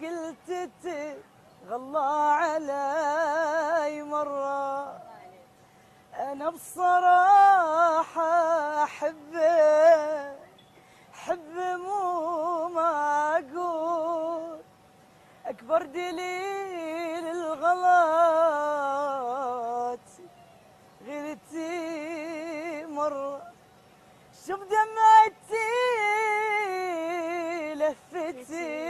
قلت تغلى علي مرة، أنا بصراحة أحبه مو معقول. أكبر دليل الغلط غلتي مرة، شوف دمعتي لفتي